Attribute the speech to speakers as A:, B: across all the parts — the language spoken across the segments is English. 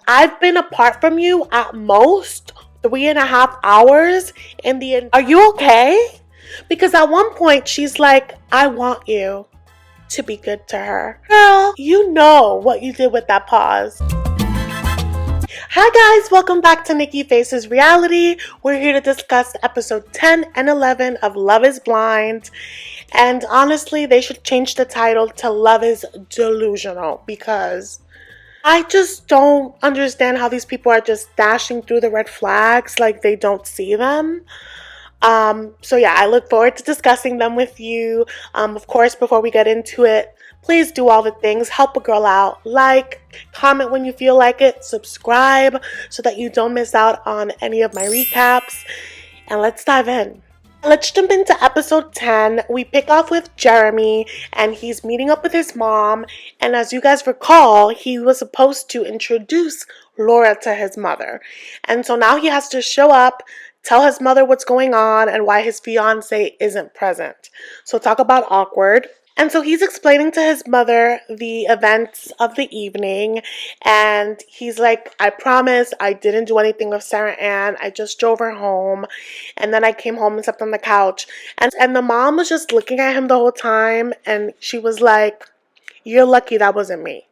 A: I've been apart from you at most 3.5 hours are you okay? Because at one point she's like, I want you to be good to her. Girl, you know what you did with that pause. Hi guys, welcome back to Nikki Faces Reality. We're here to discuss episode 10 and 11 of Love is Blind. And honestly, they should change the title to Love is Delusional because I just don't understand how these people are just dashing through the red flags like they don't see them. So yeah, I look forward to discussing them with you. Of course, before we get into it, please do all the things. Help a girl out. Like, comment when you feel like it. Subscribe so that you don't miss out on any of my recaps. And let's dive in. Let's jump into episode 10. We pick off with Jeramey, and he's meeting up with his mom. And as you guys recall, he was supposed to introduce Laura to his mother. And so now he has to show up, tell his mother what's going on and why his fiance isn't present. So talk about awkward. And so he's explaining to his mother the events of the evening, and he's like, I promise I didn't do anything with Sarah Ann. I just drove her home, and then I came home and slept on the couch. And the mom was just looking at him the whole time, and she was like, you're lucky that wasn't me.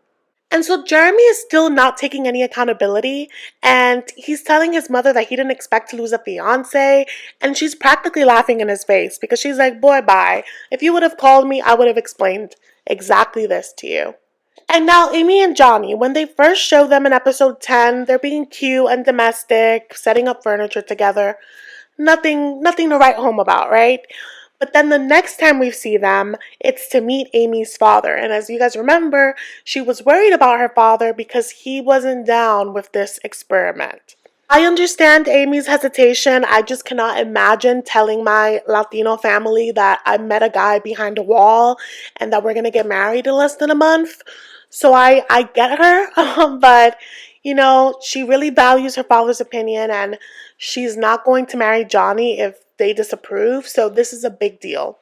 A: And so Jeramey is still not taking any accountability, and he's telling his mother that he didn't expect to lose a fiance, and she's practically laughing in his face because she's like, boy, bye. If you would have called me, I would have explained exactly this to you. And now Amy and Johnny, when they first show them in episode 10, they're being cute and domestic, setting up furniture together. Nothing to write home about, right? But then the next time we see them, it's to meet Amy's father. And as you guys remember, she was worried about her father because he wasn't down with this experiment. I understand Amy's hesitation. I just cannot imagine telling my Latino family that I met a guy behind a wall and that we're going to get married in less than a month. So I get her, but she really values her father's opinion, and she's not going to marry Johnny if they disapprove. So this is a big deal.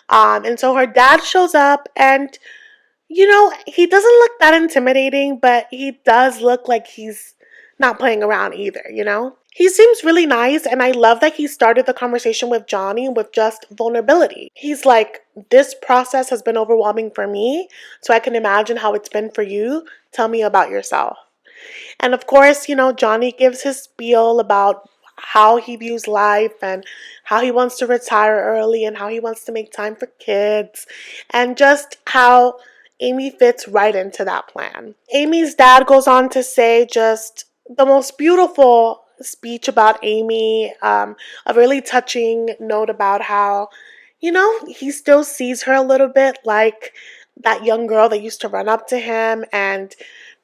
A: And so her dad shows up, and he doesn't look that intimidating, but he does look like he's not playing around either, He seems really nice, and I love that he started the conversation with Johnny with just vulnerability. He's like, this process has been overwhelming for me, so I can imagine how it's been for you. Tell me about yourself. And of course, Johnny gives his spiel about how he views life and how he wants to retire early and how he wants to make time for kids and just how Amy fits right into that plan. Amy's dad goes on to say just the most beautiful speech about Amy, a really touching note about how, he still sees her a little bit like that young girl that used to run up to him, and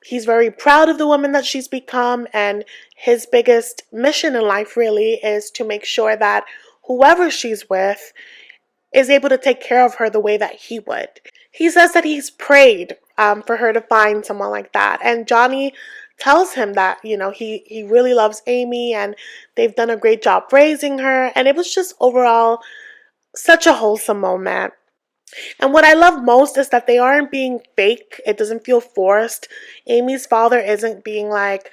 A: he's very proud of the woman that she's become, and his biggest mission in life really is to make sure that whoever she's with is able to take care of her the way that he would. He says that he's prayed for her to find someone like that, and Johnny tells him that, he really loves Amy and they've done a great job raising her, and it was just overall such a wholesome moment. And what I love most is that they aren't being fake. It doesn't feel forced. Amy's father isn't being like,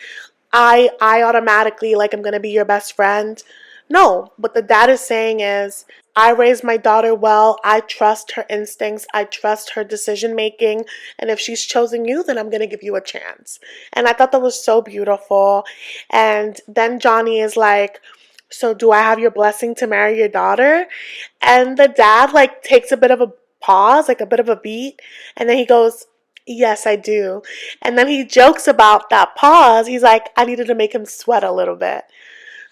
A: I automatically, like, I'm going to be your best friend. No, what the dad is saying is, I raised my daughter well. I trust her instincts. I trust her decision making. And if she's chosen you, then I'm going to give you a chance. And I thought that was so beautiful. And then Johnny is like, so do I have your blessing to marry your daughter? And the dad takes a bit of a pause, a bit of a beat, and then he goes, yes, I do. And then he jokes about that pause. He's like, I needed to make him sweat a little bit.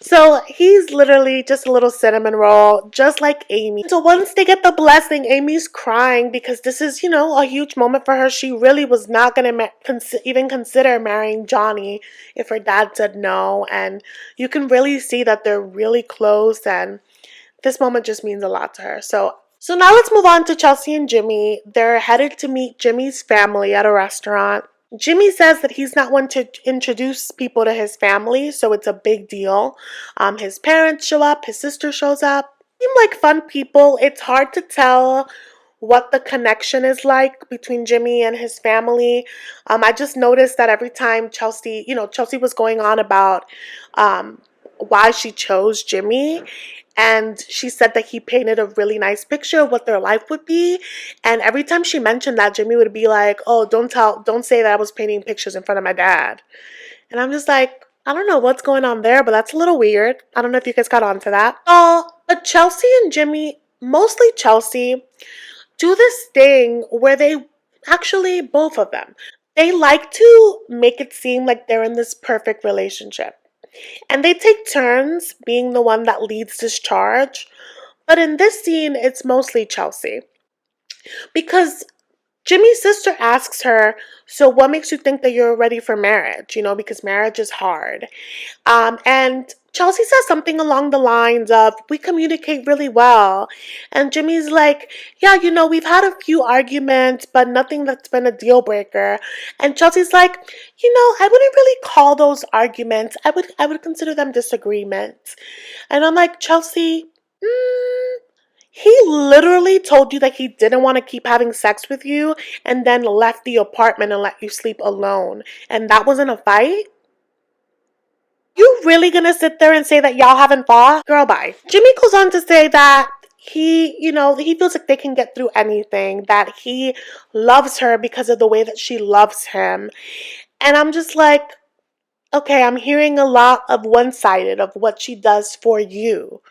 A: So he's literally just a little cinnamon roll, just like Amy. So once they get the blessing, Amy's crying because this is, a huge moment for her. She really was not going to even consider marrying Johnny if her dad said no. And you can really see that they're really close, and this moment just means a lot to her. So now let's move on to Chelsea and Jimmy. They're headed to meet Jimmy's family at a restaurant. Jimmy says that he's not one to introduce people to his family, so it's a big deal. His parents show up, his sister shows up. Seem like fun people. It's hard to tell what the connection is like between Jimmy and his family. I just noticed that every time Chelsea was going on about why she chose Jimmy, and she said that he painted a really nice picture of what their life would be. And every time she mentioned that, Jimmy would be like, "Oh, don't say that I was painting pictures in front of my dad." And I'm just like, I don't know what's going on there, but that's a little weird. I don't know if you guys got onto that. But Chelsea and Jimmy, mostly Chelsea, do this thing where both of them, they like to make it seem like they're in this perfect relationship. And they take turns being the one that leads this charge. But in this scene, it's mostly Chelsea. Because Jimmy's sister asks her, "So what makes you think that you're ready for marriage? Because marriage is hard." And Chelsea says something along the lines of, "We communicate really well." And Jimmy's like, "Yeah, we've had a few arguments, but nothing that's been a deal breaker." And Chelsea's like, "I wouldn't really call those arguments. I would consider them disagreements." And I'm like, Chelsea, he literally told you that he didn't want to keep having sex with you and then left the apartment and let you sleep alone. And that wasn't a fight? You really gonna sit there and say that y'all haven't fought? Girl, bye. Jimmy goes on to say that he feels like they can get through anything, that he loves her because of the way that she loves him. And I'm just like, okay, I'm hearing a lot of one-sided of what she does for you,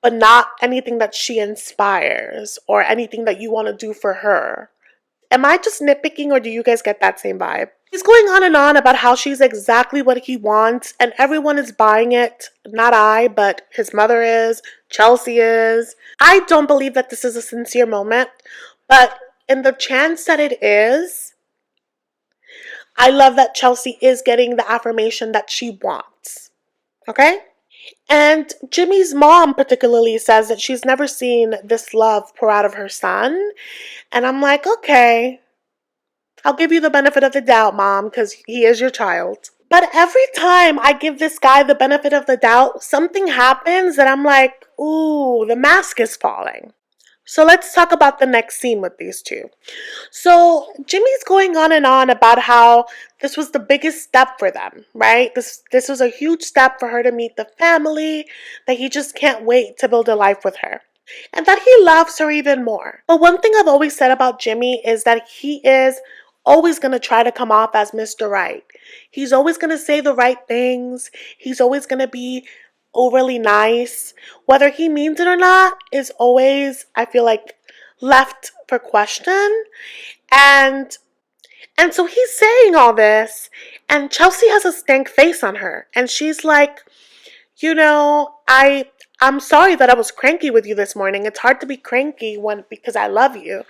A: but not anything that she inspires or anything that you want to do for her. Am I just nitpicking, or do you guys get that same vibe? He's going on and on about how she's exactly what he wants and everyone is buying it. Not I, but his mother is, Chelsea is. I don't believe that this is a sincere moment, but in the chance that it is, I love that Chelsea is getting the affirmation that she wants. Okay? And Jimmy's mom particularly says that she's never seen this love pour out of her son. And I'm like, okay, I'll give you the benefit of the doubt, Mom, because he is your child. But every time I give this guy the benefit of the doubt, something happens that I'm like, ooh, the mask is falling. So let's talk about the next scene with these two. So Jimmy's going on and on about how this was the biggest step for them, right? This was a huge step for her to meet the family, that he just can't wait to build a life with her, and that he loves her even more. But one thing I've always said about Jimmy is that he is always going to try to come off as Mr. Right. He's always going to say the right things. He's always going to be overly nice. Whether he means it or not is always, I feel like, left for question. And so he's saying all this, and Chelsea has a stank face on her, and she's like, I'm sorry that I was cranky with you this morning. It's hard to be cranky because I love you.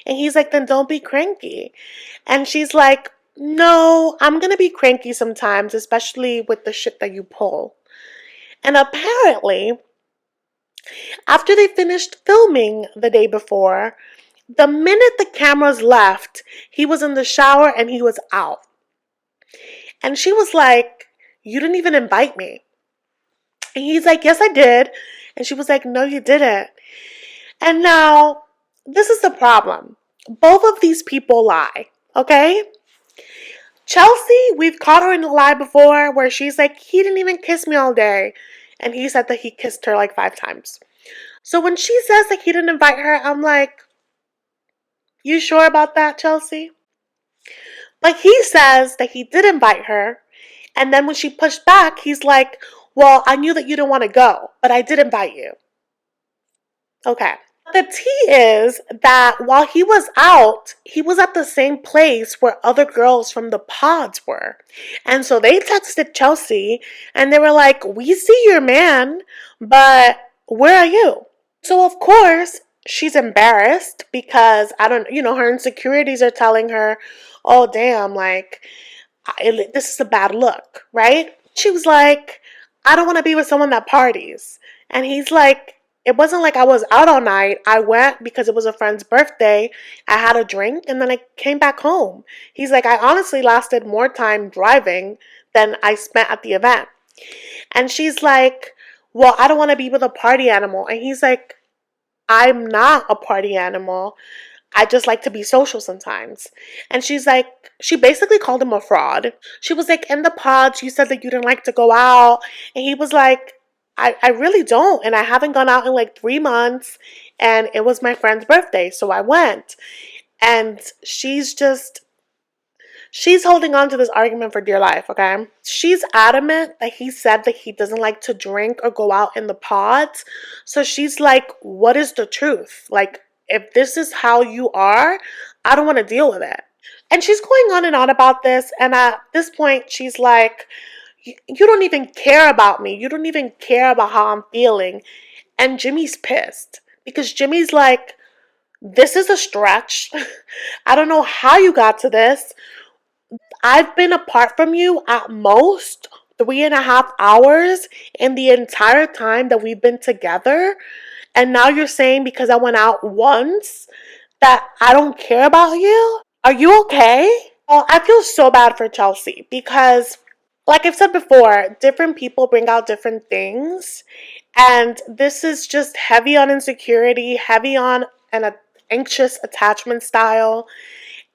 A: And he's like, then don't be cranky. And she's like, no, I'm gonna be cranky sometimes, especially with the shit that you pull. And apparently, after they finished filming the day before, the minute the cameras left, he was in the shower and he was out. And she was like, you didn't even invite me. And he's like, yes, I did. And she was like, no, you didn't. And now, this is the problem. Both of these people lie, okay? Chelsea, we've caught her in a lie before where she's like, he didn't even kiss me all day. And he said that he kissed her like 5 times. So when she says that he didn't invite her, I'm like, you sure about that, Chelsea? But he says that he did invite her. And then when she pushed back, he's like, well, I knew that you didn't want to go, but I did invite you. Okay. The tea is that while he was out, he was at the same place where other girls from the pods were. And so they texted Chelsea and they were like, we see your man, but where are you? So of course, she's embarrassed because her insecurities are telling her, oh damn, like, this is a bad look, right? She was like, I don't want to be with someone that parties. And he's like, it wasn't like I was out all night. I went because it was a friend's birthday. I had a drink and then I came back home. He's like, I honestly lasted more time driving than I spent at the event. And she's like, well, I don't want to be with a party animal. And he's like, I'm not a party animal. I just like to be social sometimes. And she's like, she basically called him a fraud. She was like, in the pods, you said that you didn't like to go out. And he was like, I really don't. And I haven't gone out in like 3 months. And it was my friend's birthday. So I went. And she's holding on to this argument for dear life, okay? She's adamant that he said that he doesn't like to drink or go out in the pods. So she's like, what is the truth? Like, if this is how you are, I don't want to deal with it. And she's going on and on about this. And at this point, she's like, you don't even care about me. You don't even care about how I'm feeling. And Jimmy's pissed because Jimmy's like, this is a stretch. I don't know how you got to this. I've been apart from you at most 3.5 hours in the entire time that we've been together. And now you're saying because I went out once that I don't care about you? Are you okay? Well, I feel so bad for Chelsea because, like I've said before, different people bring out different things. And this is just heavy on insecurity, heavy on an anxious attachment style.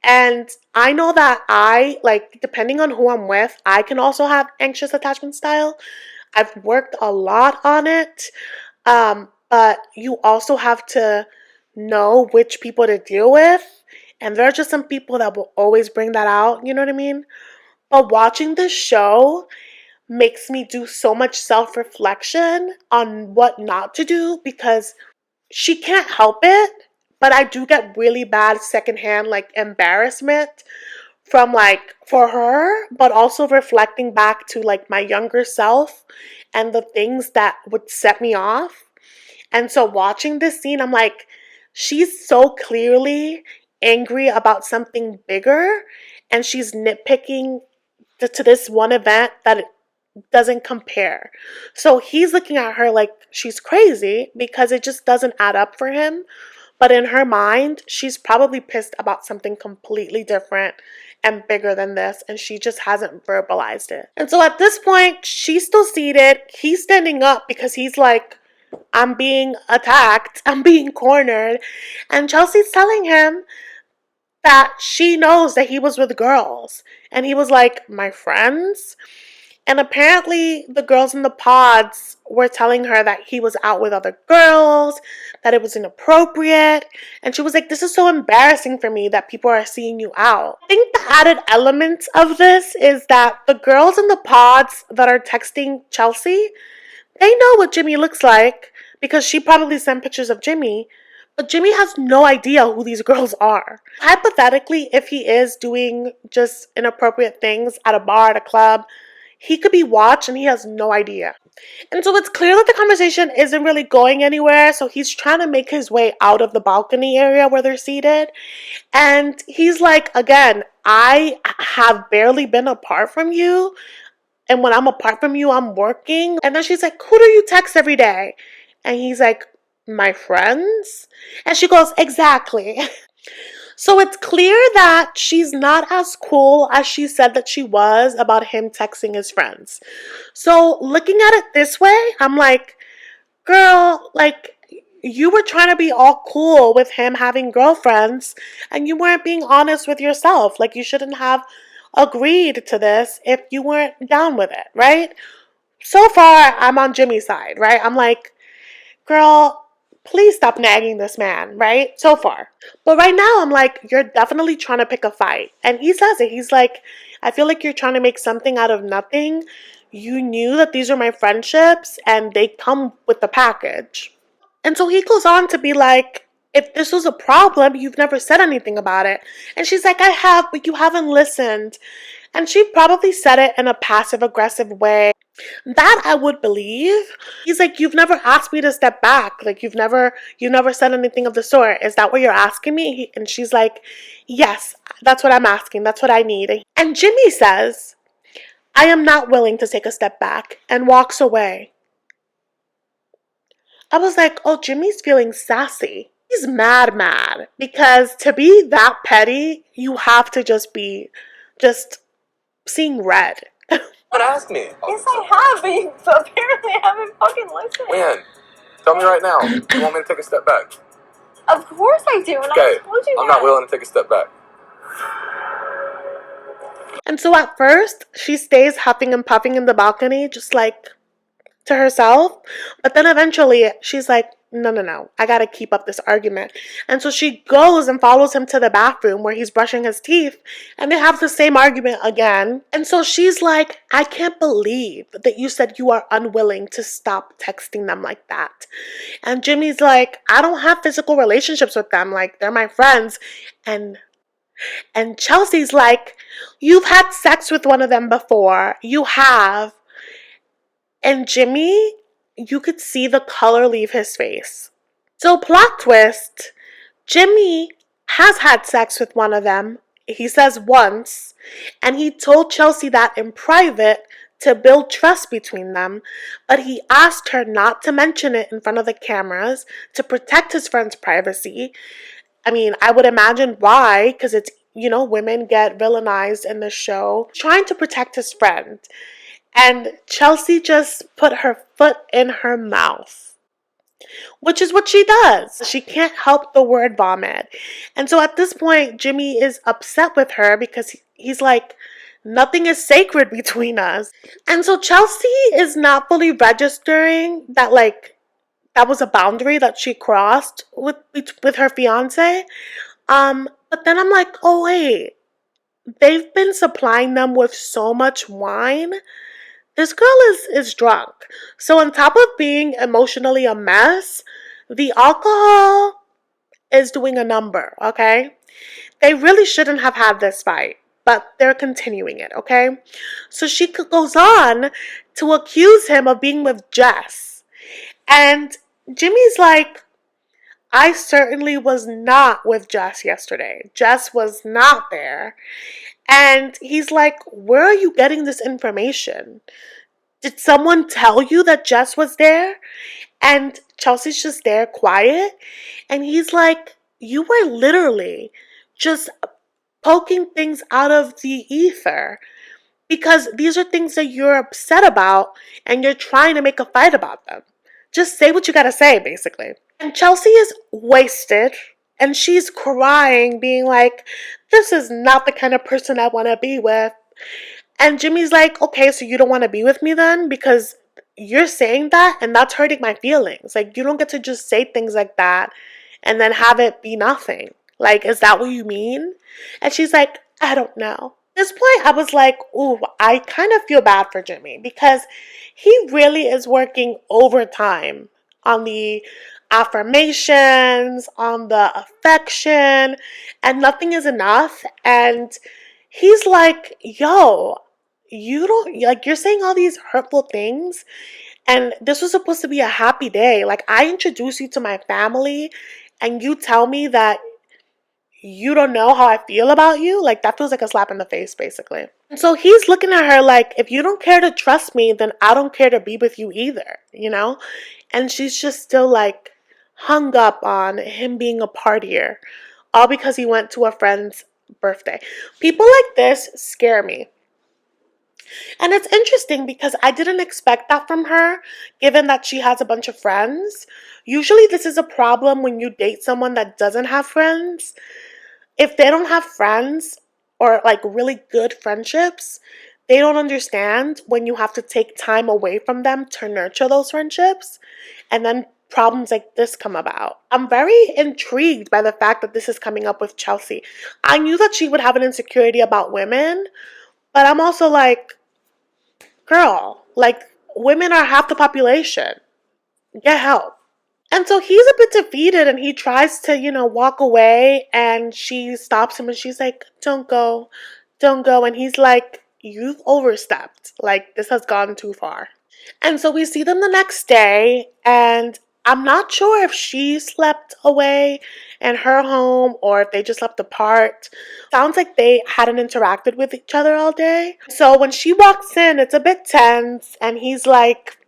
A: And I know that depending on who I'm with, I can also have anxious attachment style. I've worked a lot on it. But you also have to know which people to deal with. And there are just some people that will always bring that out, you know what I mean? But watching this show makes me do so much self-reflection on what not to do because she can't help it, but I do get really bad secondhand embarrassment from for her, but also reflecting back to my younger self and the things that would set me off. And so watching this scene, I'm like, she's so clearly angry about something bigger and she's nitpicking to this one event that it doesn't compare. So he's looking at her like she's crazy because it just doesn't add up for him. But in her mind, she's probably pissed about something completely different and bigger than this, and she just hasn't verbalized it. And so at this point, she's still seated. He's standing up because he's like, I'm being attacked, I'm being cornered. And Chelsea's telling him that she knows that he was with girls. And he was like, my friends? And apparently the girls in the pods were telling her that he was out with other girls, that it was inappropriate. And she was like, this is so embarrassing for me that people are seeing you out. I think the added element of this is that the girls in the pods that are texting Chelsea, they know what Jimmy looks like because she probably sent pictures of Jimmy. But Jimmy has no idea who these girls are. Hypothetically, if he is doing just inappropriate things at a bar, at a club, he could be watched and he has no idea. And so it's clear that the conversation isn't really going anywhere. So he's trying to make his way out of the balcony area where they're seated. And he's like, again, I have barely been apart from you. And when I'm apart from you, I'm working. And then she's like, who do you text every day? And he's like, my friends? And she goes, exactly. So it's clear that she's not as cool as she said that she was about him texting his friends. So looking at it this way, I'm like, girl, you were trying to be all cool with him having girlfriends and you weren't being honest with yourself. You shouldn't have agreed to this if you weren't down with it, right? So far, I'm on Jimmy's side, right? I'm like, girl, please stop nagging this man, right? So far. But right now, I'm like, you're definitely trying to pick a fight. And he says it. He's like, I feel like you're trying to make something out of nothing. You knew that these are my friendships and they come with the package. And so he goes on to be like, if this was a problem, you've never said anything about it. And she's like, I have, but you haven't listened. And she probably said it in a passive aggressive way. That I would believe. He's like, you've never asked me to step back. You've never said anything of the sort. Is that what you're asking me? And she's like, yes, that's what I'm asking. That's what I need. And Jimmy says, I am not willing to take a step back, and walks away. I was like, oh, Jimmy's feeling sassy. He's mad because to be that petty, you have to just be seeing red.
B: But ask me.
C: Yes, I have, but you apparently haven't fucking listened.
B: When? Tell me right now. You want me to take a step back? Of course I do, and I told you
C: I'm not willing to take a step back.
A: And so at first, she stays huffing and puffing in the balcony, just like to herself. But then eventually, she's like, no, I gotta keep up this argument. And so she goes and follows him to the bathroom where he's brushing his teeth, and they have the same argument again. And so she's like, I can't believe that you said you are unwilling to stop texting them like that. And Jimmy's like, I don't have physical relationships with them. Like, they're my friends. And Chelsea's like, you've had sex with one of them before. You have. And Jimmy, you could see the color leave his face. So, plot twist, Jimmy has had sex with one of them. He says once. And he told Chelsea that in private to build trust between them. But he asked her not to mention it in front of the cameras to protect his friend's privacy. I mean, I would imagine why, because it's, women get villainized in the show, trying to protect his friend. And Chelsea just put her foot in her mouth, which is what she does. She can't help the word vomit. And so at this point, Jimmy is upset with her because he's like, nothing is sacred between us. And so Chelsea is not fully registering that, like, that was a boundary that she crossed with her fiance. But then I'm like, oh wait, they've been supplying them with so much wine. This girl is drunk. So on top of being emotionally a mess, the alcohol is doing a number, okay? They really shouldn't have had this fight, but they're continuing it, okay? So she goes on to accuse him of being with Jess. And Jimmy's like, I certainly was not with Jess yesterday. Jess was not there. And he's like, where are you getting this information? Did someone tell you that Jess was there? And Chelsea's just there quiet. And he's like, you were literally just poking things out of the ether. Because these are things that you're upset about and you're trying to make a fight about them. Just say what you gotta say, basically. And Chelsea is wasted and she's crying, being like, this is not the kind of person I want to be with. And Jimmy's like, okay, so you don't want to be with me then? Because you're saying that and that's hurting my feelings. Like, you don't get to just say things like that and then have it be nothing. Like, is that what you mean? And she's like, I don't know. At this point, I was like, ooh, I kind of feel bad for Jimmy because he really is working overtime on the affirmations, on the affection, and nothing is enough. And he's like, yo, you don't, like, you're saying all these hurtful things, and this was supposed to be a happy day. Like, I introduce you to my family, and you tell me that you don't know how I feel about you. Like, that feels like a slap in the face, basically. And so he's looking at her like, if you don't care to trust me, then I don't care to be with you either, you know? And she's just still like hung up on him being a partier, all because he went to a friend's birthday. People like this scare me. And it's interesting because I didn't expect that from her, given that she has a bunch of friends. Usually this is a problem when you date someone that doesn't have friends. If they don't have friends or like really good friendships, they don't understand when you have to take time away from them to nurture those friendships. And then problems like this come about. I'm very intrigued by the fact that this is coming up with Chelsea. I knew that she would have an insecurity about women, but I'm also like, girl, like, women are half the population. Get help. And so he's a bit defeated and he tries to, walk away, and she stops him and she's like, don't go, don't go. And he's like, you've overstepped. Like, this has gone too far. And so we see them the next day, and I'm not sure if she slept away in her home or if they just slept apart. Sounds like they hadn't interacted with each other all day. So when she walks in, it's a bit tense, and he's like,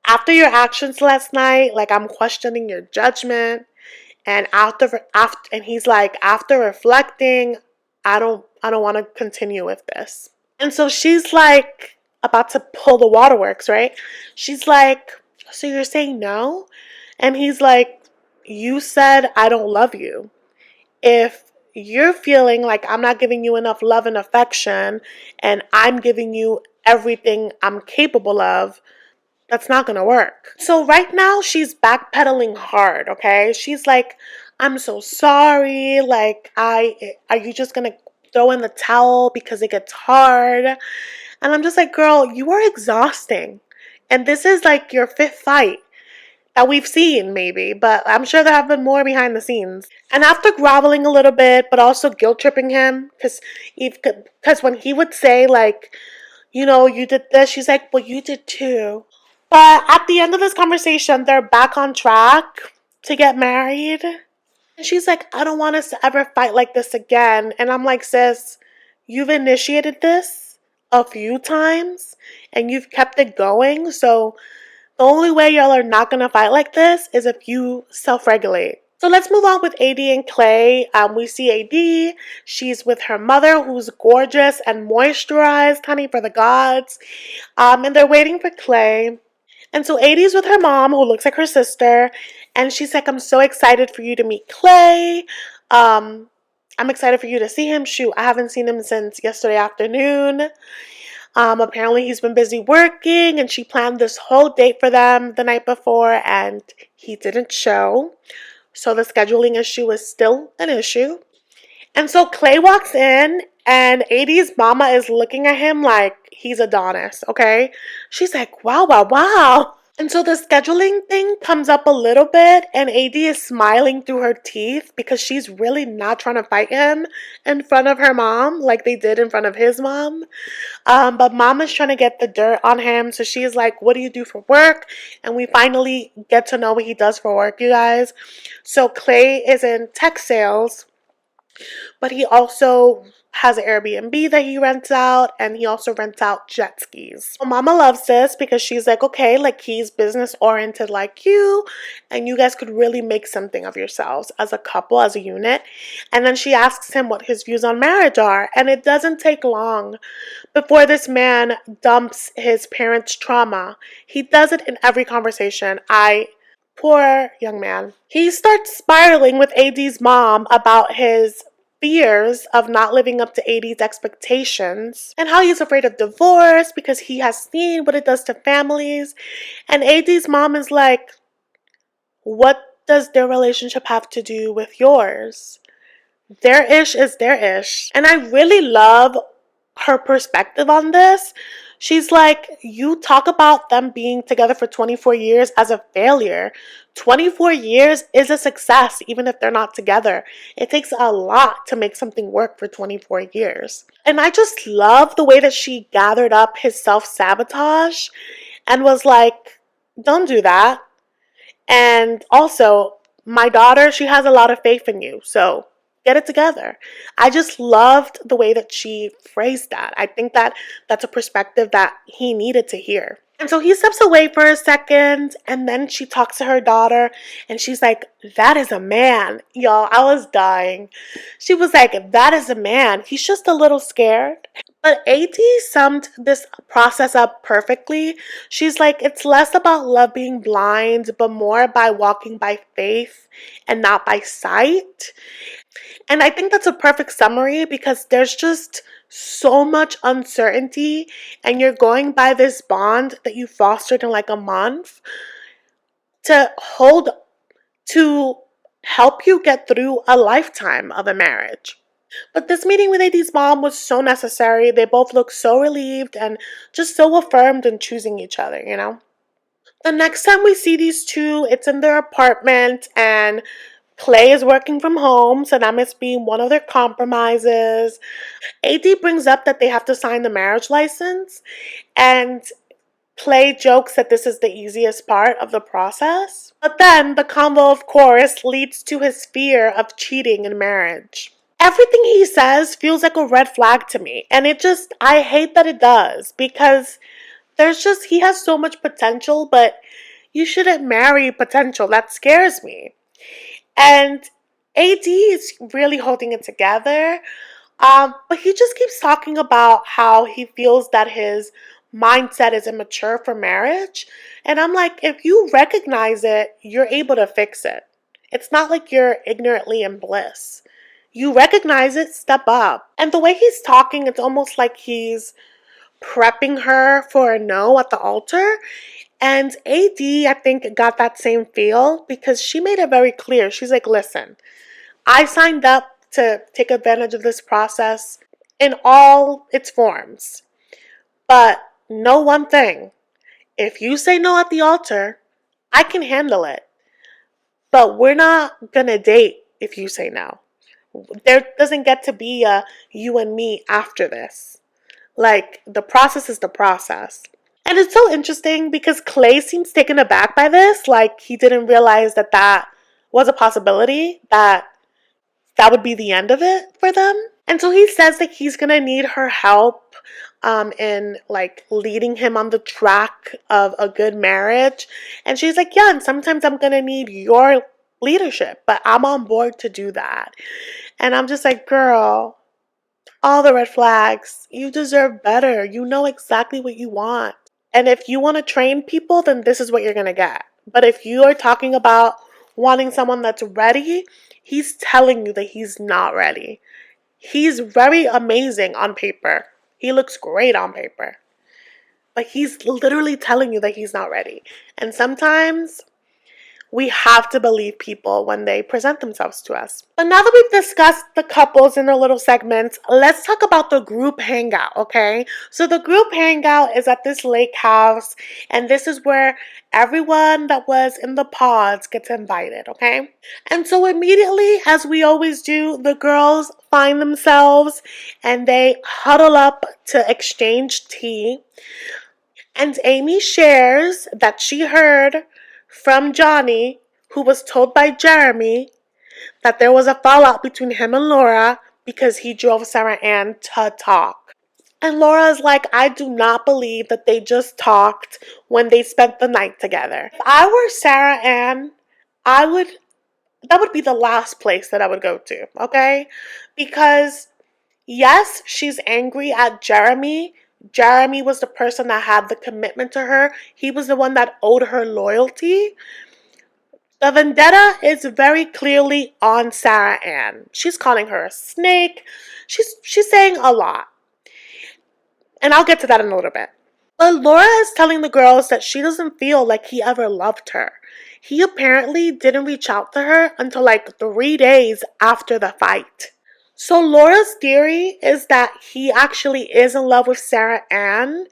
A: after your actions last night, like, I'm questioning your judgment. And and he's like, after reflecting, I don't want to continue with this. And so she's like about to pull the waterworks, right? She's like, so you're saying no? And he's like, you said I don't love you. If you're feeling like I'm not giving you enough love and affection and I'm giving you everything I'm capable of, that's not gonna work. So right now she's backpedaling hard, okay? She's like, I'm so sorry. Like, are you just gonna throw in the towel because it gets hard? And I'm just like, girl, you are exhausting. And this is like your fifth fight that we've seen, maybe, but I'm sure there have been more behind the scenes. And after groveling a little bit, but also guilt tripping him, because when he would say, like, you know, you did this, she's like, well, you did too. But at the end of this conversation, they're back on track to get married. And she's like, I don't want us to ever fight like this again. And I'm like, sis, you've initiated this a few times and you've kept it going. So the only way y'all are not going to fight like this is if you self-regulate. So let's move on with AD and Clay. We see AD. She's with her mother, who's gorgeous and moisturized, honey, for the gods. And they're waiting for Clay. And so AD's with her mom, who looks like her sister. And she's like, I'm so excited for you to meet Clay. I'm excited for you to see him. Shoot, I haven't seen him since yesterday afternoon. Apparently he's been busy working, and she planned this whole date for them the night before, and he didn't show. So the scheduling issue is still an issue. And so Clay walks in, and AD's mama is looking at him like he's Adonis, okay? She's like, wow, wow, wow. And so the scheduling thing comes up a little bit, and AD is smiling through her teeth because she's really not trying to fight him in front of her mom like they did in front of his mom. But mama's trying to get the dirt on him, so she's like, what do you do for work? And we finally get to know what he does for work, you guys. So Clay is in tech sales, but he also has an Airbnb that he rents out, and he also rents out jet skis. So mama loves this because she's like, okay, like, he's business oriented like you, and you guys could really make something of yourselves as a couple, as a unit. And then she asks him what his views on marriage are, and it doesn't take long before this man dumps his parents' trauma. He does it in every conversation. Poor young man. He starts spiraling with AD's mom about his fears of not living up to AD's expectations and how he's afraid of divorce because he has seen what it does to families. And AD's mom is like, what does their relationship have to do with yours? Their ish is their ish. And I really love her perspective on this. She's like, you talk about them being together for 24 years as a failure. 24 years is a success, even if they're not together. It takes a lot to make something work for 24 years. And I just love the way that she gathered up his self-sabotage and was like, don't do that. And also, my daughter, she has a lot of faith in you, so get it together. I just loved the way that she phrased that. I think that that's a perspective that he needed to hear. And so he steps away for a second, and then she talks to her daughter, and she's like, that is a man. Y'all, I was dying. She was like, that is a man. He's just a little scared. But AD summed this process up perfectly. She's like, it's less about love being blind, but more by walking by faith and not by sight. And I think that's a perfect summary because there's just so much uncertainty, and you're going by this bond that you fostered in like a month to help you get through a lifetime of a marriage. But this meeting with AD's mom was so necessary. They both look so relieved and just so affirmed in choosing each other, you know? The next time we see these two, it's in their apartment, and Clay is working from home, so that must be one of their compromises. AD brings up that they have to sign the marriage license, and Clay jokes that this is the easiest part of the process. But then the convo, of course, leads to his fear of cheating in marriage. Everything he says feels like a red flag to me, and I hate that it does, because he has so much potential, but you shouldn't marry potential. That scares me. And AD is really holding it together, but he just keeps talking about how he feels that his mindset is immature for marriage. And I'm like, if you recognize it, you're able to fix it. It's not like you're ignorantly in bliss. You recognize it, step up. And the way he's talking, it's almost like he's prepping her for a no at the altar. And AD, I think, got that same feel because she made it very clear. She's like, listen, I signed up to take advantage of this process in all its forms. But know one thing. If you say no at the altar, I can handle it. But we're not gonna date if you say no. There doesn't get to be a you and me after this. Like, the process is the process. And it's so interesting because Clay seems taken aback by this. Like, he didn't realize that that was a possibility, that that would be the end of it for them. And so he says that he's gonna need her help in like leading him on the track of a good marriage. And she's like, yeah, and sometimes I'm gonna need your leadership, but I'm on board to do that. And I'm just like, girl, all the red flags. You deserve better. You know exactly what you want. And if you want to train people, then this is what you're gonna get. But if you are talking about wanting someone that's ready, he's telling you that he's not ready. He's very amazing on paper. He looks great on paper. But he's literally telling you that he's not ready. And sometimes we have to believe people when they present themselves to us. But now that we've discussed the couples in their little segments, let's talk about the group hangout, okay? So the group hangout is at this lake house, and this is where everyone that was in the pods gets invited, okay? And so immediately, as we always do, the girls find themselves and they huddle up to exchange tea. And Amy shares that she heard from Johnny, who was told by Jeramey, that there was a fallout between him and Laura because he drove Sarah Ann to talk. And Laura's like, I do not believe that they just talked when they spent the night together. If I were Sarah Ann, that would be the last place that I would go to, okay? Because yes, she's angry at Jeramey. Jeramey was the person that had the commitment to her. He was the one that owed her loyalty. The vendetta is very clearly on Sarah Ann. She's calling her a snake. She's saying a lot. And I'll get to that in a little bit. But Laura is telling the girls that she doesn't feel like he ever loved her. He apparently didn't reach out to her until like 3 days after the fight. So Laura's theory is that he actually is in love with Sarah Ann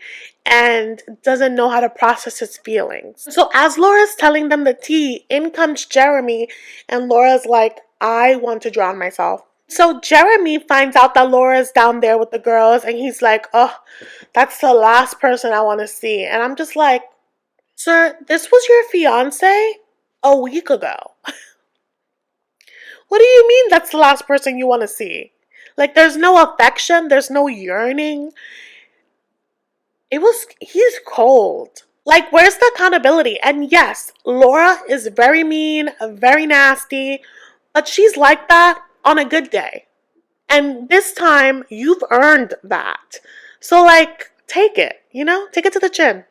A: and doesn't know how to process his feelings. So as Laura's telling them the tea, in comes Jeramey, and Laura's like, I want to drown myself. So Jeramey finds out that Laura's down there with the girls, and he's like, oh, that's the last person I want to see. And I'm just like, sir, this was your fiance a week ago. What do you mean that's the last person you want to see? Like, there's no affection, there's no yearning. He's cold. Like, where's the accountability? And yes, Laura is very mean, very nasty, but she's like that on a good day. And this time, you've earned that. So, like, take it, take it to the chin.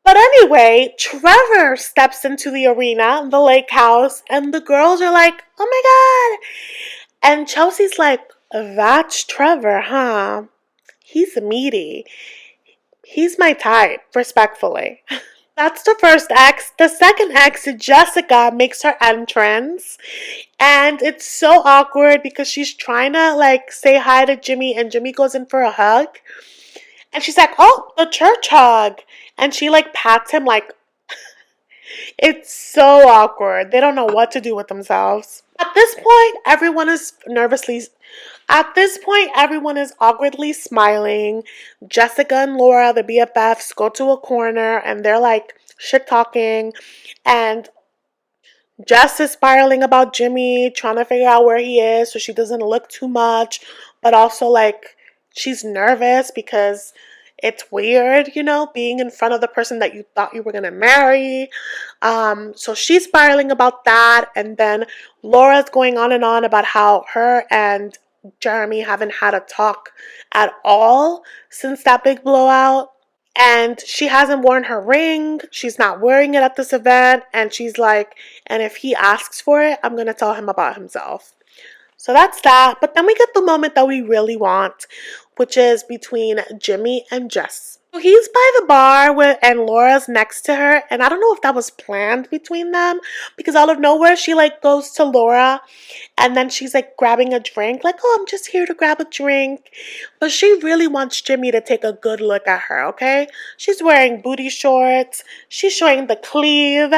A: But anyway, Trevor steps into the arena, the lake house, and the girls are like, oh my God. And Chelsea's like, that's Trevor, huh? He's meaty. He's my type, respectfully. That's the first ex. The second ex, Jessica, makes her entrance. And it's so awkward because she's trying to like say hi to Jimmy, and Jimmy goes in for a hug. And she's like, oh, the church hug. And she like pats him like, it's so awkward. They don't know what to do with themselves. At this point, everyone is awkwardly smiling. Jessica and Laura, the BFFs, go to a corner and they're like shit talking. And Jess is spiraling about Jimmy, trying to figure out where he is so she doesn't look too much. But also like she's nervous because it's weird, being in front of the person that you thought you were going to marry. So she's spiraling about that. And then Laura's going on and on about how her and Jeramey haven't had a talk at all since that big blowout. And she hasn't worn her ring. She's not wearing it at this event. And she's like, and if he asks for it, I'm going to tell him about himself. So that's that. But then we get the moment that we really want, which is between Jimmy and Jess. So he's by the bar and Laura's next to her. And I don't know if that was planned between them, because out of nowhere, she like goes to Laura and then she's like grabbing a drink, like, oh, I'm just here to grab a drink. But she really wants Jimmy to take a good look at her, okay? She's wearing booty shorts. She's showing the cleave.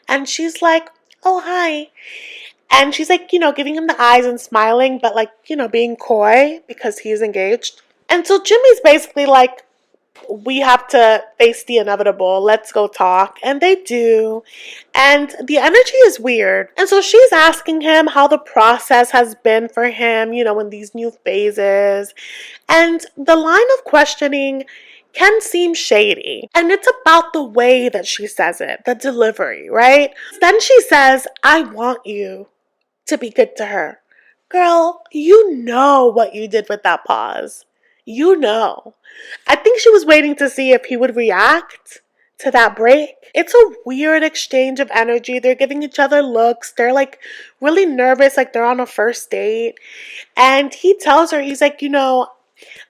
A: And she's like, oh, hi. And she's like, giving him the eyes and smiling, but like, being coy because he's engaged. And so Jimmy's basically like, we have to face the inevitable. Let's go talk. And they do. And the energy is weird. And so she's asking him how the process has been for him, in these new phases. And the line of questioning can seem shady. And it's about the way that she says it, the delivery, right? Then she says, I want you to be good to her. Girl, you know what you did with that pause. You know. I think she was waiting to see if he would react to that break. It's a weird exchange of energy. They're giving each other looks. They're like really nervous, like they're on a first date. And he tells her, he's like,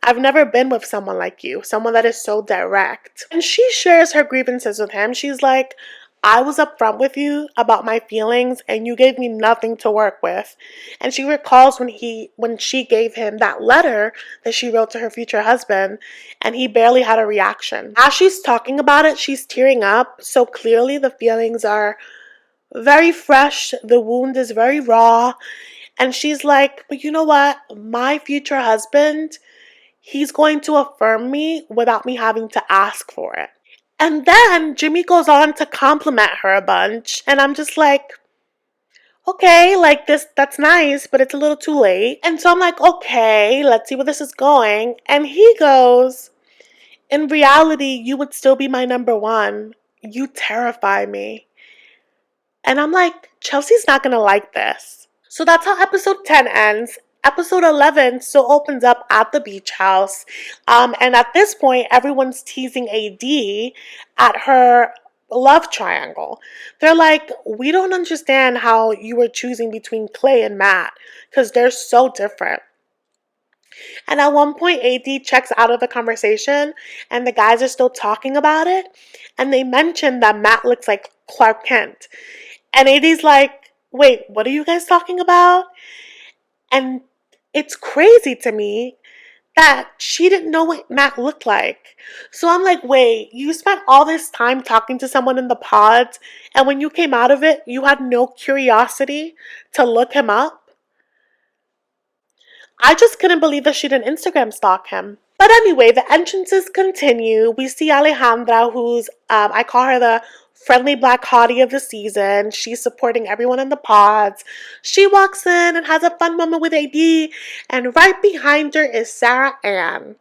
A: I've never been with someone like you, someone that is so direct. And she shares her grievances with him. She's like, I was upfront with you about my feelings and you gave me nothing to work with. And she recalls when she gave him that letter that she wrote to her future husband and he barely had a reaction. As she's talking about it, she's tearing up. So clearly the feelings are very fresh. The wound is very raw. And she's like, but you know what? My future husband, he's going to affirm me without me having to ask for it. And then Jimmy goes on to compliment her a bunch. And I'm just like, okay, like that's nice, but it's a little too late. And so I'm like, okay, let's see where this is going. And he goes, in reality, you would still be my number one. You terrify me. And I'm like, Chelsea's not going to like this. So that's how episode 10 ends. Episode 11 still opens up at the beach house. And at this point, everyone's teasing AD at her love triangle. They're like, we don't understand how you were choosing between Clay and Matt because they're so different. And at one point, AD checks out of the conversation and the guys are still talking about it. And they mention that Matt looks like Clark Kent. And AD's like, wait, what are you guys talking about? And it's crazy to me that she didn't know what Matt looked like. So I'm like, wait, you spent all this time talking to someone in the pods, and when you came out of it, you had no curiosity to look him up? I just couldn't believe that she didn't Instagram stalk him. But anyway, the entrances continue. We see Alejandra, who's, I call her the friendly black hottie of the season. She's supporting everyone in the pods. She walks in and has a fun moment with AD, and right behind her is Sarah Ann.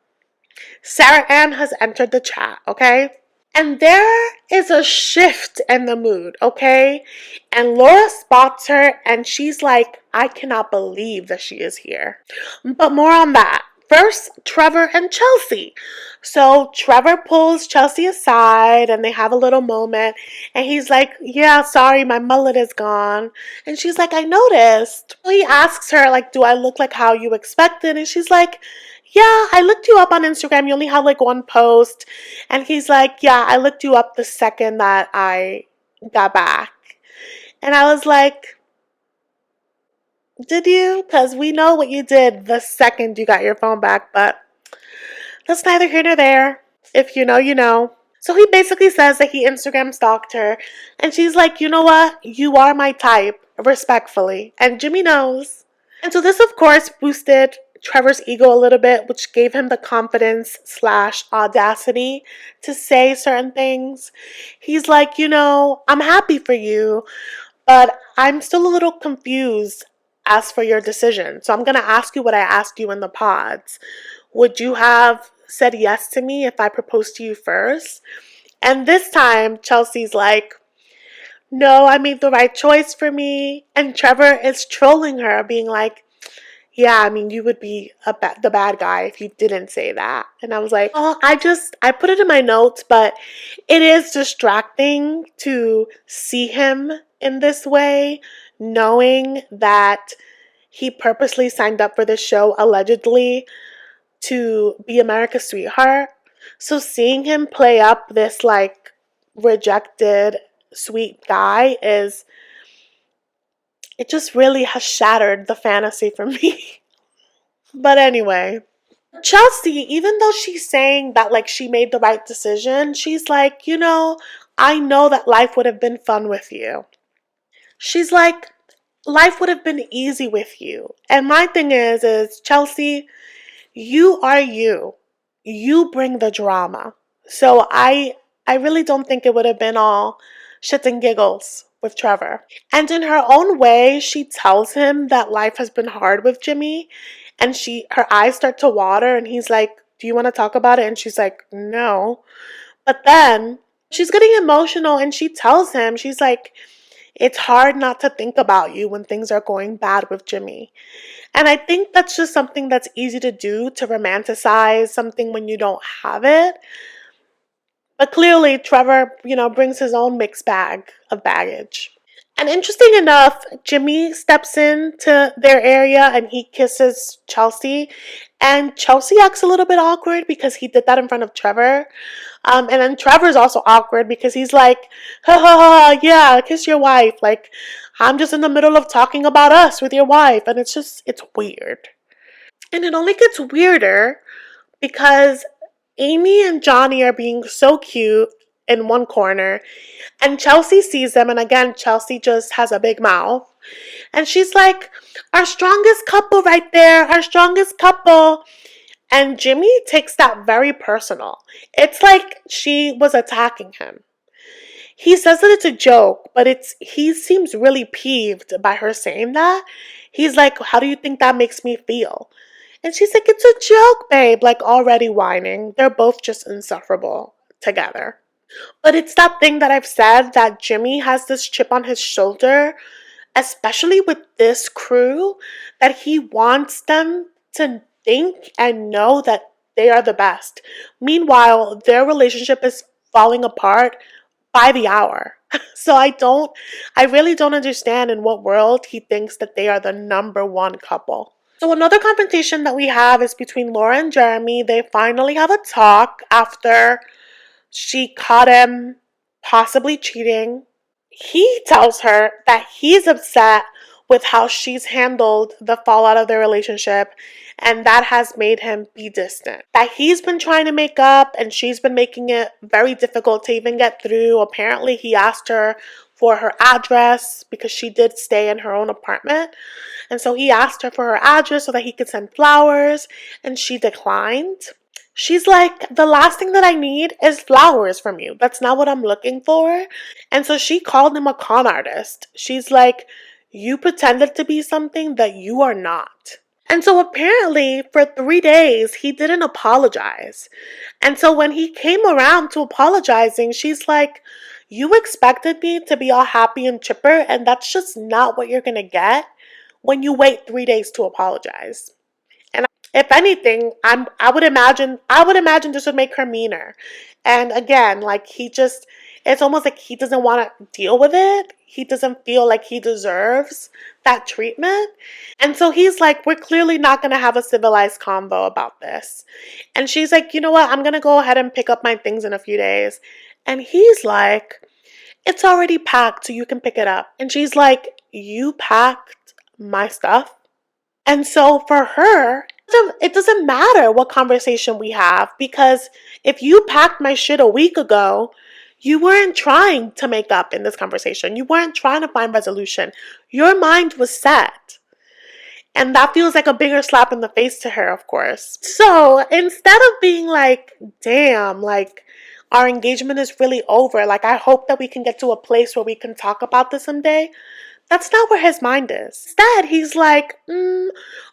A: Sarah Ann has entered the chat, okay? And there is a shift in the mood, okay? And Laura spots her and she's like, I cannot believe that she is here. But more on that. First, Trevor and Chelsea. So Trevor pulls Chelsea aside and they have a little moment. And he's like, yeah, sorry, my mullet is gone. And she's like, I noticed. He asks her, like, do I look like how you expected? And she's like, yeah, I looked you up on Instagram. You only have like one post. And he's like, yeah, I looked you up the second that I got back. And I was like, did you? Because we know what you did the second you got your phone back, but that's neither here nor there. If you know, you know. So he basically says that he Instagram stalked her, and she's like, you know what? You are my type, respectfully. And Jimmy knows. And so this, of course, boosted Trevor's ego a little bit, which gave him the confidence / audacity to say certain things. He's like, I'm happy for you, but I'm still a little confused as for your decision. So I'm going to ask you what I asked you in the pods. Would you have said yes to me if I proposed to you first? And this time, Chelsea's like, no, I made the right choice for me. And Trevor is trolling her, being like, yeah, I mean, you would be the bad guy if you didn't say that. And I was like, oh, I put it in my notes, but it is distracting to see him in this way, knowing that he purposely signed up for this show allegedly to be America's sweetheart. So seeing him play up this like rejected sweet guy is, it just really has shattered the fantasy for me. But anyway, Chelsea, even though she's saying that like she made the right decision, she's like, I know that life would have been fun with you. She's like, life would have been easy with you. And my thing is Chelsea, you are you. You bring the drama. So I really don't think it would have been all shits and giggles with Trevor. And in her own way, she tells him that life has been hard with Jimmy, and her eyes start to water, and he's like, "Do you want to talk about it?" And she's like, "No." But then she's getting emotional and she tells him, she's like, "It's hard not to think about you when things are going bad with Jimmy." And I think that's just something that's easy to do, to romanticize something when you don't have it. But clearly, Trevor, brings his own mixed bag of baggage. And interesting enough, Jimmy steps into their area and he kisses Chelsea. And Chelsea acts a little bit awkward because he did that in front of Trevor. And then Trevor's also awkward because he's like, ha ha ha, yeah, kiss your wife. Like, I'm just in the middle of talking about us with your wife. And it's weird. And it only gets weirder because Amy and Johnny are being so cute in one corner, and Chelsea sees them, and again, Chelsea just has a big mouth. And she's like, our strongest couple right there, our strongest couple. And Jimmy takes that very personal. It's like she was attacking him. He says that it's a joke, but he seems really peeved by her saying that. He's like, how do you think that makes me feel? And she's like, it's a joke, babe, like already whining. They're both just insufferable together. But it's that thing that I've said, that Jimmy has this chip on his shoulder, especially with this crew, that he wants them to think and know that they are the best. Meanwhile, their relationship is falling apart by the hour. So I really don't understand in what world he thinks that they are the number one couple. So another confrontation that we have is between Laura and Jeramey. They finally have a talk after she caught him possibly cheating. He tells her that he's upset with how she's handled the fallout of their relationship, and that has made him be distant. That he's been trying to make up and she's been making it very difficult to even get through. Apparently, he asked her for her address because she did stay in her own apartment. And so he asked her for her address so that he could send flowers, and she declined. She's like, the last thing that I need is flowers from you. That's not what I'm looking for. And so she called him a con artist. She's like, you pretended to be something that you are not. And so apparently for 3 days, he didn't apologize. And so when he came around to apologizing, she's like, you expected me to be all happy and chipper, and that's just not what you're going to get when you wait 3 days to apologize. If anything, I would imagine this would make her meaner. And again, like it's almost like he doesn't want to deal with it. He doesn't feel like he deserves that treatment. And so he's like, we're clearly not going to have a civilized convo about this. And she's like, you know what? I'm going to go ahead and pick up my things in a few days. And he's like, it's already packed, so you can pick it up. And she's like, you packed my stuff? And so for her, it doesn't matter what conversation we have, because if you packed my shit a week ago, you weren't trying to make up in this conversation. You weren't trying to find resolution. Your mind was set. And that feels like a bigger slap in the face to her, of course. So instead of being like, damn, like our engagement is really over, like I hope that we can get to a place where we can talk about this someday, that's not where his mind is. Instead, he's like,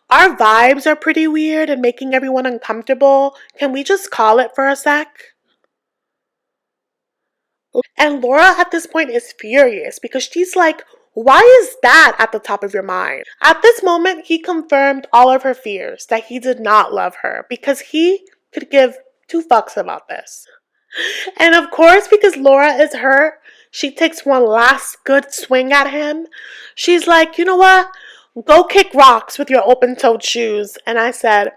A: our vibes are pretty weird and making everyone uncomfortable. Can we just call it for a sec? And Laura at this point is furious because she's like, Why is that at the top of your mind? At this moment, he confirmed all of her fears that he did not love her because he could give two fucks about this. And of course, because Laura is hurt, she takes one last good swing at him. She's like, you know what? Go kick rocks with your open-toed shoes. And I said,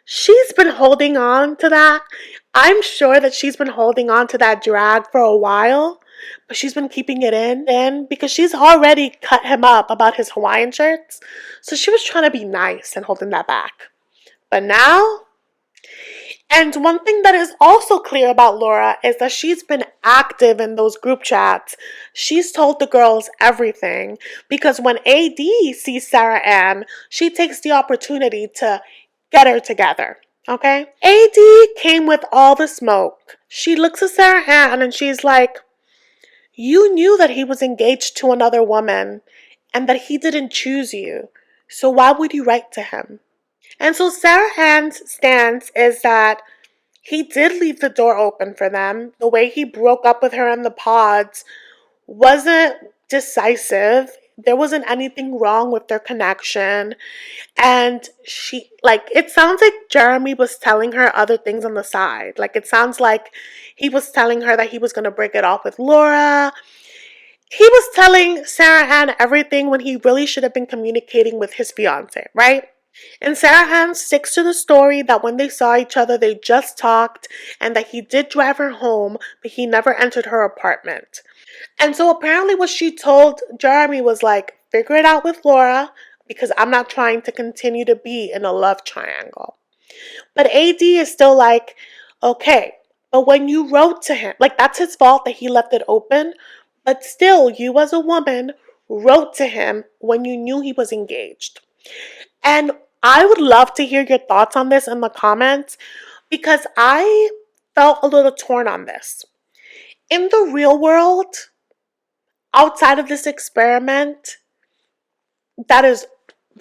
A: she's been holding on to that. I'm sure that she's been holding on to that drag for a while, but she's been keeping it in because she's already cut him up about his Hawaiian shirts. So she was trying to be nice and holding that back. But now, and one thing that is also clear about Laura is that she's been active in those group chats. She's told the girls everything because when AD sees Sarah Ann, she takes the opportunity to get her together. Okay? AD came with all the smoke. She looks at Sarah Ann and she's like, you knew that he was engaged to another woman and that he didn't choose you. So why would you write to him? And so Sarah Ann's stance is that he did leave the door open for them. The way he broke up with her in the pods wasn't decisive. There wasn't anything wrong with their connection. And she, like, it sounds like Jeramey was telling her other things on the side. Like, it sounds like he was telling her that he was going to break it off with Laura. He was telling Sarah Ann everything when he really should have been communicating with his fiance, right? And Sarah Ann sticks to the story that when they saw each other, they just talked and that he did drive her home, but he never entered her apartment. And so apparently what she told Jeramey was like, figure it out with Laura because I'm not trying to continue to be in a love triangle. But AD is still like, okay, but when you wrote to him, like that's his fault that he left it open, but still you as a woman wrote to him when you knew he was engaged. And I would love to hear your thoughts on this in the comments because I felt a little torn on this. In the real world, outside of this experiment, that is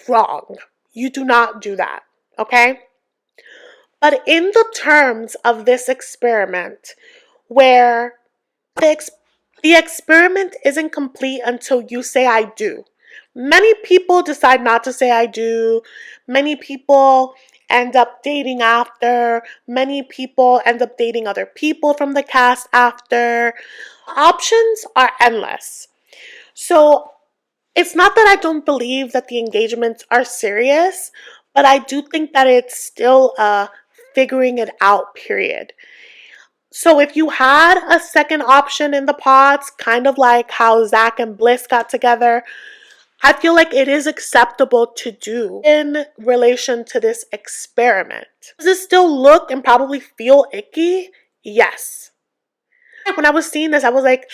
A: wrong. You do not do that, okay? But in the terms of this experiment, where the experiment isn't complete until you say I do. Many people decide not to say I do. Many people end up dating after. Many people end up dating other people from the cast after. Options are endless. So it's not that I don't believe that the engagements are serious, but I do think that it's still a figuring it out period. So if you had a second option in the pods, kind of like how Zach and Bliss got together, I feel like it is acceptable to do in relation to this experiment. Does it still look and probably feel icky? Yes. When I was seeing this, I was like,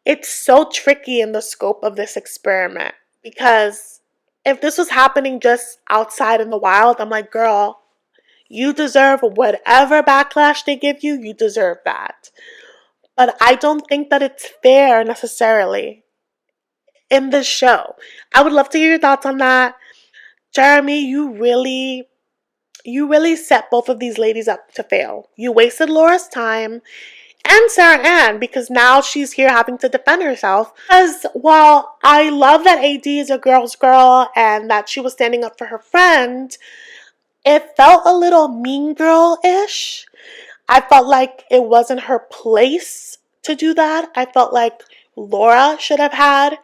A: it's so tricky in the scope of this experiment because if this was happening just outside in the wild, I'm like, girl, you deserve whatever backlash they give you, you deserve that. But I don't think that it's fair necessarily in this show. I would love to hear your thoughts on that. Jeramey, you really set both of these ladies up to fail. You wasted Laura's time and Sarah Ann because now she's here having to defend herself. Because while I love that AD is a girl's girl and that she was standing up for her friend, it felt a little mean girl-ish. I felt like it wasn't her place to do that. I felt like Laura should have had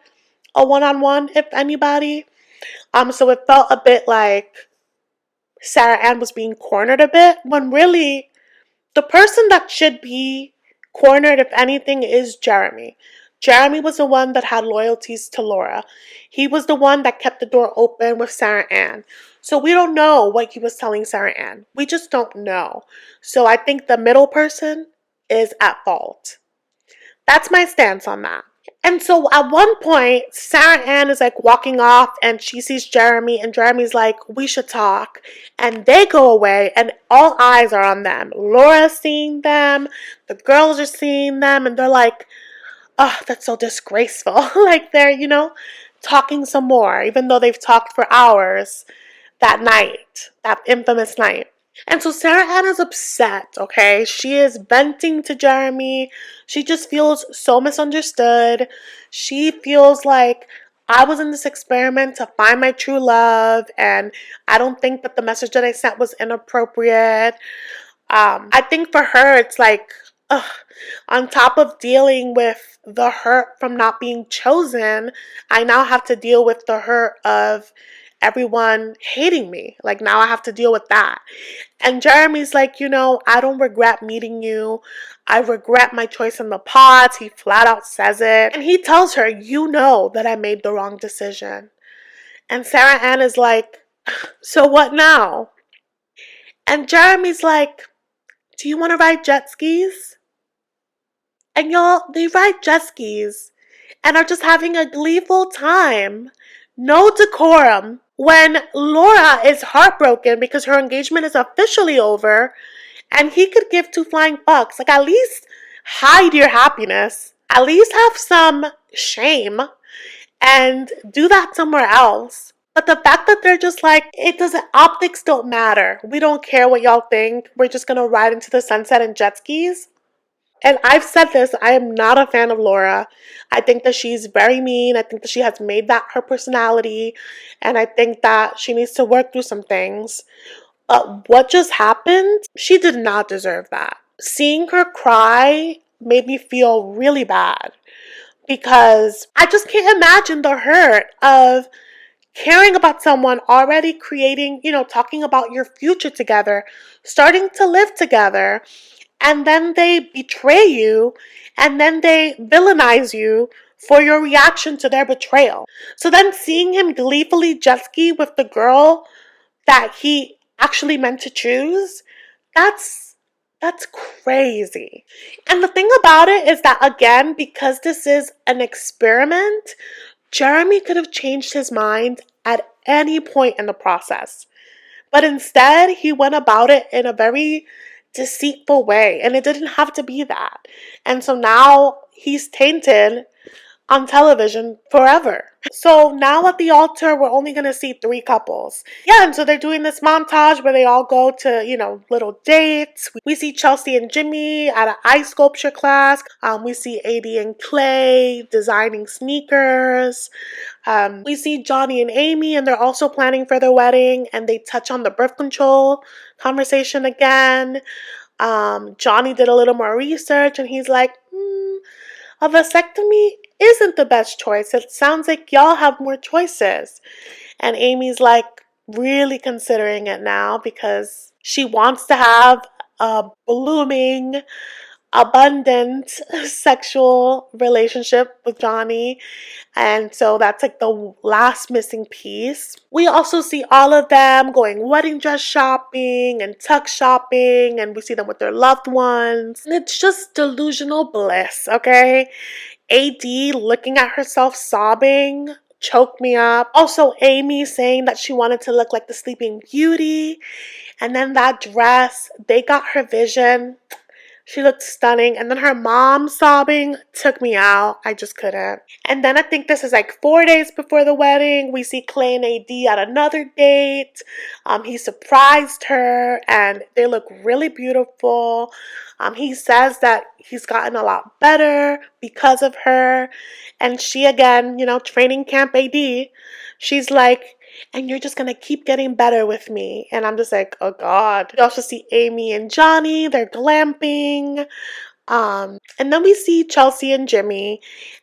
A: a one-on-one, if anybody. So it felt a bit like Sarah Ann was being cornered a bit, when really the person that should be cornered, if anything, is Jeramey. Jeramey was the one that had loyalties to Laura. He was the one that kept the door open with Sarah Ann. So we don't know what he was telling Sarah Ann. We just don't know. So I think the middle person is at fault. That's my stance on that. And so at one point, Sarah Ann is like walking off and she sees Jeramey and Jeremy's like, we should talk. And they go away and all eyes are on them. Laura's seeing them, the girls are seeing them, and they're like, oh, that's so disgraceful. Like they're, talking some more, even though they've talked for hours that night, that infamous night. And so Sarah Ann is upset, okay? She is venting to Jeramey. She just feels so misunderstood. She feels like I was in this experiment to find my true love, and I don't think that the message that I sent was inappropriate. I think for her, it's like, ugh, on top of dealing with the hurt from not being chosen, I now have to deal with the hurt of everyone hating me. Like, now I have to deal with that. And Jeramey's like, I don't regret meeting you. I regret my choice in the pods. He flat out says it. And he tells her, you know that I made the wrong decision. And Sarah Ann is like, so what now? And Jeramey's like, do you want to ride jet skis? And y'all, they ride jet skis and are just having a gleeful time. No decorum. When Laura is heartbroken because her engagement is officially over and he could give two flying fucks, like, at least hide your happiness. At least have some shame and do that somewhere else. But the fact that they're just like, optics don't matter. We don't care what y'all think. We're just gonna ride into the sunset in jet skis. And I've said this, I am not a fan of Laura. I think that she's very mean. I think that she has made that her personality. And I think that she needs to work through some things. But what just happened, she did not deserve that. Seeing her cry made me feel really bad because I just can't imagine the hurt of caring about someone, already creating, talking about your future together, starting to live together, and then they betray you, and then they villainize you for your reaction to their betrayal. So then seeing him gleefully jet ski with the girl that he actually meant to choose, that's crazy. And the thing about it is that, again, because this is an experiment, Jeramey could have changed his mind at any point in the process. But instead, he went about it in a very deceitful way, and it didn't have to be that. And so now he's tainted on television forever. So now at the altar, we're only going to see 3 couples. Yeah, and so they're doing this montage where they all go to, little dates. We see Chelsea and Jimmy at an ice sculpture class. We see AD and Clay designing sneakers. We see Johnny and Amy, and they're also planning for their wedding, and they touch on the birth control conversation again. Johnny did a little more research, and he's like, a vasectomy isn't the best choice. It sounds like y'all have more choices. And Amy's like really considering it now because she wants to have a blooming, abundant sexual relationship with Johnny. And so that's like the last missing piece. We also see all of them going wedding dress shopping and tux shopping, and we see them with their loved ones. And it's just delusional bliss, okay? AD looking at herself sobbing choked me up. Also, Amy saying that she wanted to look like the Sleeping Beauty. And then that dress, they got her vision. She looked stunning. And then her mom sobbing took me out. I just couldn't. And then I think this is like 4 days before the wedding. We see Clay and AD at another date. He surprised her and they look really beautiful. He says that he's gotten a lot better because of her. And she, again, training camp AD, she's like, and you're just gonna keep getting better with me. And I'm just like, oh God. We also see Amy and Johnny, they're glamping. And then we see Chelsea and Jimmy.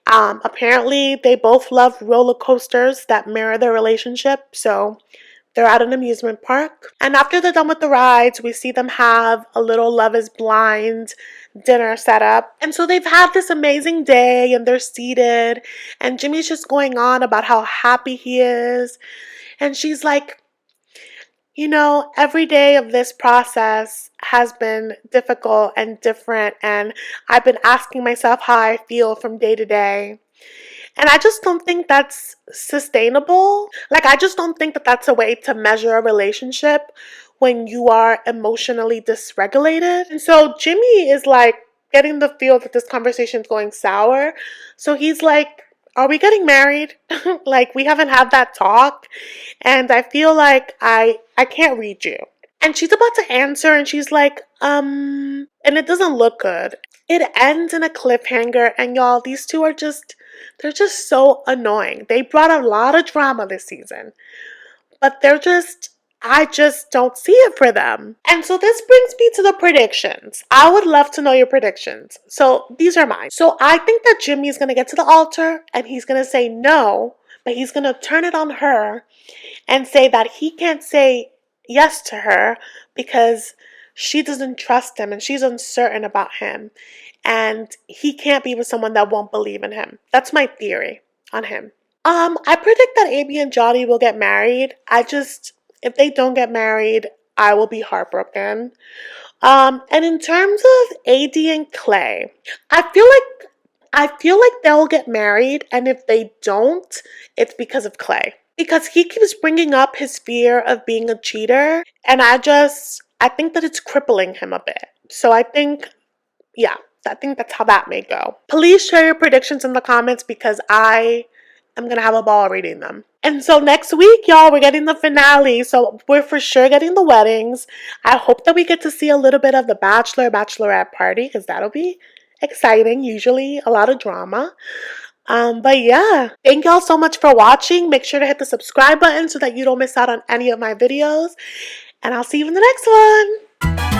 A: Apparently they both love roller coasters that mirror their relationship, so they're at an amusement park. And after they're done with the rides, we see them have a little Love is Blind dinner set up. And so they've had this amazing day and they're seated, and Jimmy's just going on about how happy he is. And she's like, every day of this process has been difficult and different, and I've been asking myself how I feel from day to day. And I just don't think that's sustainable. Like, I just don't think that that's a way to measure a relationship when you are emotionally dysregulated. And so Jimmy is like getting the feel that this conversation is going sour. So he's like, are we getting married? Like, we haven't had that talk. And I feel like I can't read you. And she's about to answer and she's like, and it doesn't look good. It ends in a cliffhanger, and y'all, these two are they're just so annoying. They brought a lot of drama this season, but I just don't see it for them. And so this brings me to the predictions. I would love to know your predictions. So these are mine. So I think that Jimmy's going to get to the altar and he's going to say no, but he's going to turn it on her and say that he can't say yes to her because she doesn't trust him and she's uncertain about him. And he can't be with someone that won't believe in him. That's my theory on him. I predict that Amy and Johnny will get married. If they don't get married, I will be heartbroken. And in terms of AD and Clay, I feel like they'll get married, and if they don't, it's because of Clay. Because he keeps bringing up his fear of being a cheater, and I think that it's crippling him a bit. So I think that's how that may go. Please share your predictions in the comments because I am going to have a ball reading them. And so next week, y'all, we're getting the finale. So we're for sure getting the weddings. I hope that we get to see a little bit of the bachelorette party because that'll be exciting. Usually a lot of drama. But yeah, thank y'all so much for watching. Make sure to hit the subscribe button so that you don't miss out on any of my videos. And I'll see you in the next one.